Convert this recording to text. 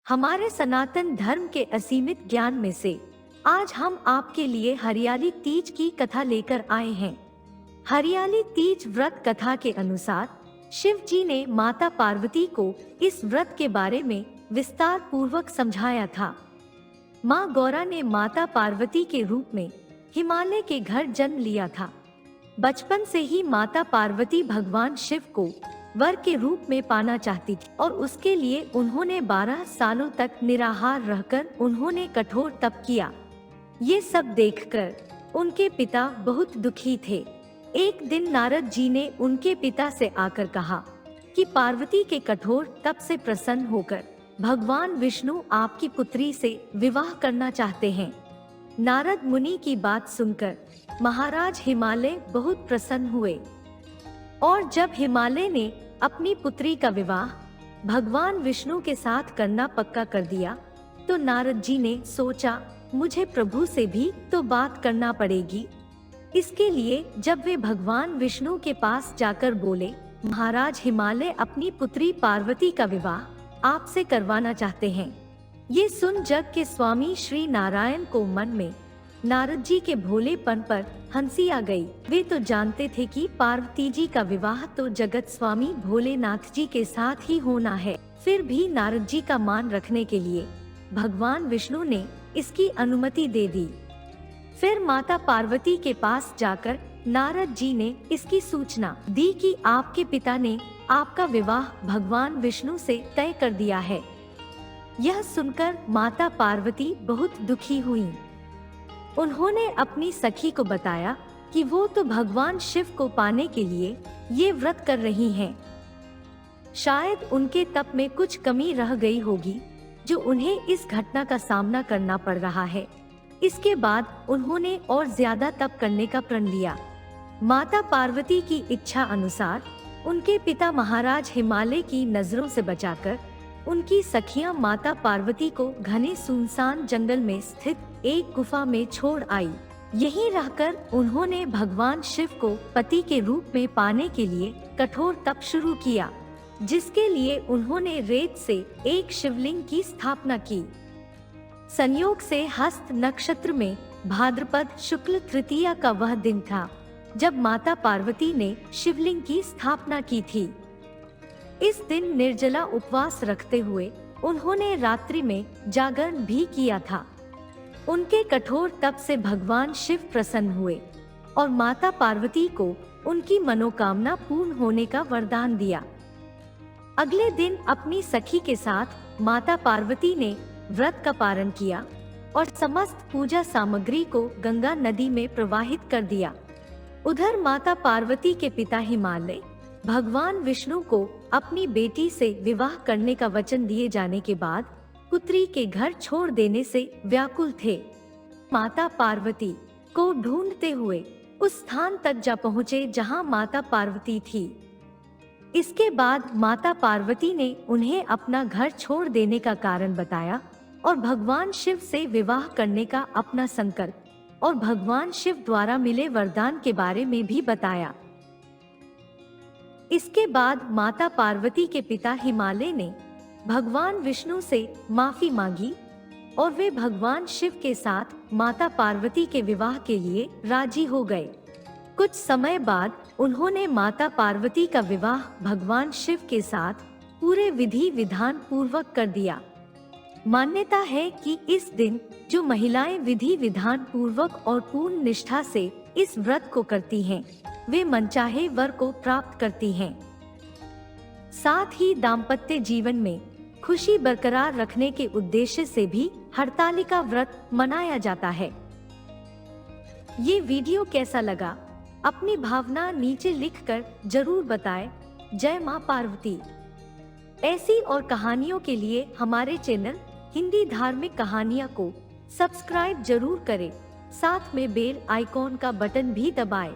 हमारे सनातन धर्म के असीमित ज्ञान में से आज हम आपके लिए हरियाली तीज की कथा लेकर आए हैं। हरियाली तीज व्रत कथा के अनुसार शिव जी ने माता पार्वती को इस व्रत के बारे में विस्तार पूर्वक समझाया था। माँ गौरा ने माता पार्वती के रूप में हिमालय के घर जन्म लिया था। बचपन से ही माता पार्वती भगवान शिव को वर के रूप में पाना चाहती थी और उसके लिए उन्होंने 12 सालों तक निराहार रहकर उन्होंने कठोर तप किया। ये सब देखकर उनके पिता बहुत दुखी थे। एक दिन नारद जी ने उनके पिता से आकर कहा कि पार्वती के कठोर तप से प्रसन्न होकर भगवान विष्णु आपकी पुत्री से विवाह करना चाहते हैं। नारद मुनि की बात सुनकर महाराज हिमालय बहुत प्रसन्न हुए और जब हिमालय ने अपनी पुत्री का विवाह भगवान विष्णु के साथ करना पक्का कर दिया तो नारद जी ने सोचा मुझे प्रभु से भी तो बात करना पड़ेगी। इसके लिए जब वे भगवान विष्णु के पास जाकर बोले, महाराज हिमालय अपनी पुत्री पार्वती का विवाह आपसे करवाना चाहते हैं। ये सुन जग के स्वामी श्री नारायण को मन में नारद जी के भोलेपन पर हंसी आ गई। वे तो जानते थे कि पार्वती जी का विवाह तो जगत स्वामी भोलेनाथ जी के साथ ही होना है। फिर भी नारद जी का मान रखने के लिए भगवान विष्णु ने इसकी अनुमति दे दी। फिर माता पार्वती के पास जाकर नारद जी ने इसकी सूचना दी कि आपके पिता ने आपका विवाह भगवान विष्णु से तय कर दिया है। यह सुनकर माता पार्वती बहुत दुखी हुई। उन्होंने अपनी सखी को बताया कि वो तो भगवान शिव को पाने के लिए ये व्रत कर रही हैं। शायद उनके तप में कुछ कमी रह गई होगी जो उन्हें इस घटना का सामना करना पड़ रहा है। इसके बाद उन्होंने और ज्यादा तप करने का प्रण लिया। माता पार्वती की इच्छा अनुसार उनके पिता महाराज हिमालय की नजरों से बचाकर उनकी सखियां माता पार्वती को घने सुनसान जंगल में स्थित एक गुफा में छोड़ आई। यहीं रहकर उन्होंने भगवान शिव को पति के रूप में पाने के लिए कठोर तप शुरू किया, जिसके लिए उन्होंने रेत से एक शिवलिंग की स्थापना की। संयोग से हस्त नक्षत्र में भाद्रपद शुक्ल तृतीया का वह दिन था जब माता पार्वती ने शिवलिंग की स्थापना की थी। इस दिन निर्जला उपवास रखते हुए उन्होंने रात्रि में जागरण भी किया था। उनके कठोर तप से भगवान शिव प्रसन्न हुए और माता पार्वती को उनकी मनोकामना पूर्ण होने का वरदान दिया। अगले दिन अपनी सखी के साथ माता पार्वती ने व्रत का पारण किया और समस्त पूजा सामग्री को गंगा नदी में प्रवाहित कर दिया। उधर माता पार्वती के पिता हिमालय भगवान विष्णु को अपनी बेटी से विवाह करने का वचन दिए जाने के बाद पुत्री के घर छोड़ देने से व्याकुल थे। माता पार्वती को ढूंढते हुए उस स्थान तक जा पहुँचे जहाँ माता पार्वती थी। इसके बाद माता पार्वती ने उन्हें अपना घर छोड़ देने का कारण बताया और भगवान शिव से विवाह करने का अपना संकल्प और भगवान शिव द्वारा मिले वरदान के बारे में भी बताया। इसके बाद माता पार्वती के पिता हिमालय ने भगवान विष्णु से माफी मांगी और वे भगवान शिव के साथ माता पार्वती के विवाह के लिए राजी हो गए। कुछ समय बाद उन्होंने माता पार्वती का विवाह भगवान शिव के साथ पूरे विधि विधान पूर्वक कर दिया। मान्यता है कि इस दिन जो महिलाएं विधि विधान पूर्वक और पूर्ण निष्ठा से इस व्रत को करती हैं, वे मनचाहे वर को प्राप्त करती हैं। साथ ही दाम्पत्य जीवन में खुशी बरकरार रखने के उद्देश्य से भी हरतालिका व्रत मनाया जाता है। ये वीडियो कैसा लगा अपनी भावना नीचे लिखकर जरूर बताएं। जय मां पार्वती। ऐसी और कहानियों के लिए हमारे चैनल हिंदी धार्मिक कहानियां को सब्सक्राइब जरूर करें, साथ में बेल आइकॉन का बटन भी दबाएं।